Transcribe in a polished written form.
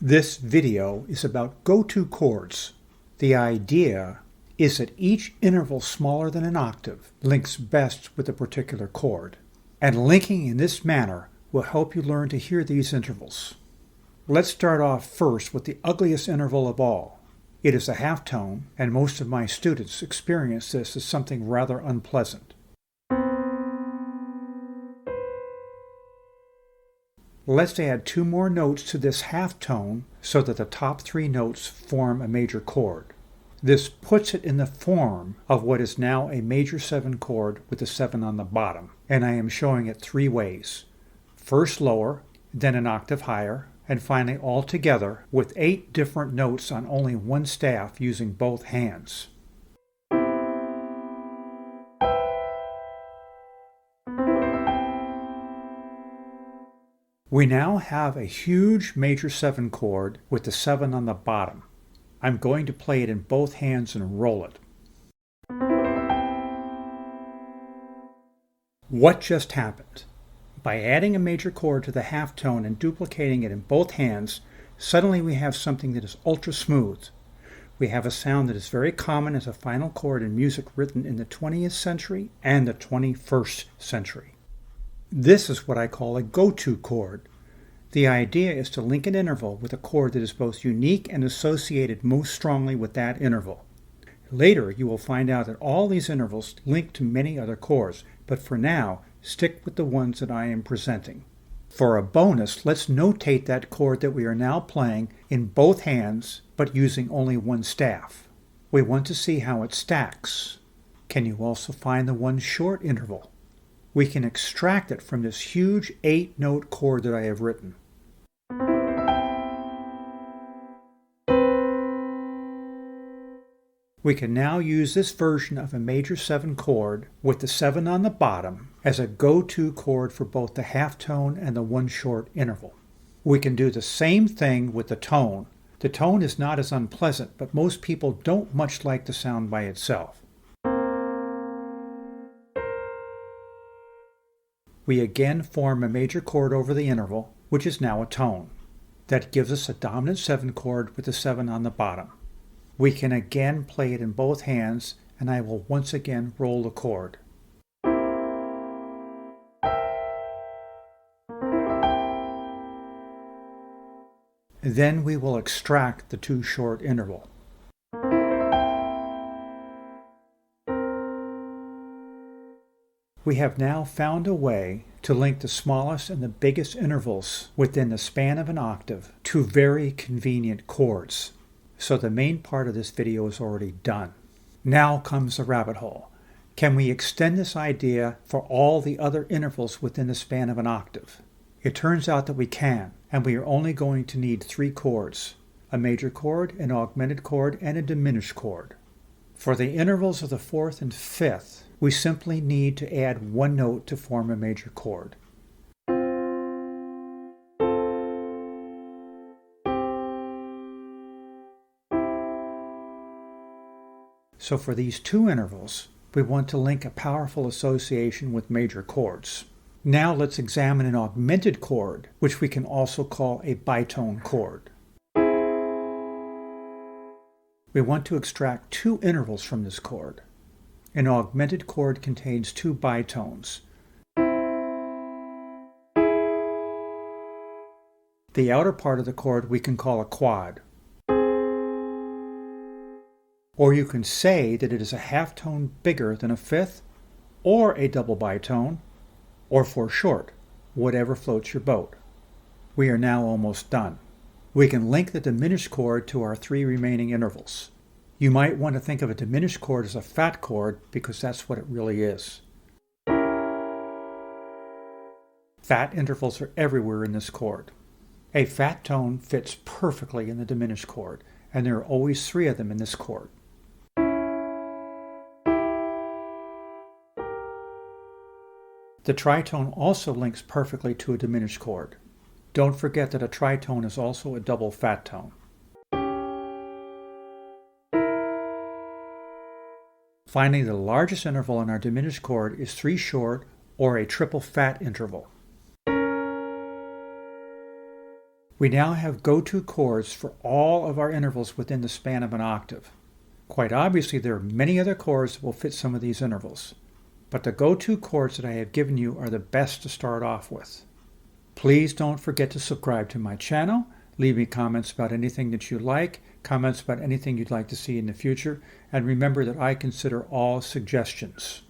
This video is about go-to chords. The idea is that each interval smaller than an octave links best with a particular chord, and linking in this manner will help you learn to hear these intervals. Let's start off first with the ugliest interval of all. It is a half tone, and most of my students experience this as something rather unpleasant. Let's add two more notes to this half tone so that the top three notes form a major chord. This puts it in the form of what is now a major 7 chord with a 7 on the bottom, and I am showing it three ways. First lower, then an octave higher, and finally all together with 8 different notes on only one staff using both hands. We now have a huge major 7 chord with the 7 on the bottom. I'm going to play it in both hands and roll it. What just happened? By adding a major chord to the half tone and duplicating it in both hands, suddenly we have something that is ultra smooth. We have a sound that is very common as a final chord in music written in the 20th century and the 21st century. This is what I call a go-to chord. The idea is to link an interval with a chord that is both unique and associated most strongly with that interval. Later, you will find out that all these intervals link to many other chords, but for now, stick with the ones that I am presenting. For a bonus, let's notate that chord that we are now playing in both hands, but using only one staff. We want to see how it stacks. Can you also find the one short interval? We can extract it from this huge 8-note chord that I have written. We can now use this version of a major 7 chord with the 7 on the bottom as a go-to chord for both the half tone and the one short interval. We can do the same thing with the tone. The tone is not as unpleasant, but most people don't much like the sound by itself. We again form a major chord over the interval, which is now a tone. That gives us a dominant 7 chord with the 7 on the bottom. We can again play it in both hands, and I will once again roll the chord. Then we will extract the 2 short interval. We have now found a way to link the smallest and the biggest intervals within the span of an octave to very convenient chords. So the main part of this video is already done. Now comes the rabbit hole. Can we extend this idea for all the other intervals within the span of an octave? It turns out that we can, and we are only going to need 3 chords: a major chord, an augmented chord, and a diminished chord. For the intervals of the 4th and 5th, we simply need to add one note to form a major chord. So for these 2 intervals, we want to link a powerful association with major chords. Now let's examine an augmented chord, which we can also call a bitone chord. We want to extract 2 intervals from this chord. An augmented chord contains 2 bitones. The outer part of the chord we can call a quad. Or you can say that it is a half tone bigger than a 5th, or a double bitone, or 4 short, whatever floats your boat. We are now almost done. We can link the diminished chord to our 3 remaining intervals. You might want to think of a diminished chord as a fat chord because that's what it really is. Fat intervals are everywhere in this chord. A fat tone fits perfectly in the diminished chord, and there are always 3 of them in this chord. The tritone also links perfectly to a diminished chord. Don't forget that a tritone is also a double fat tone. Finally, the largest interval in our diminished chord is 3 short or a triple fat interval. We now have go-to chords for all of our intervals within the span of an octave. Quite obviously, there are many other chords that will fit some of these intervals, but the go-to chords that I have given you are the best to start off with. Please don't forget to subscribe to my channel. Leave me comments about anything that you like, comments about anything you'd like to see in the future, and remember that I consider all suggestions.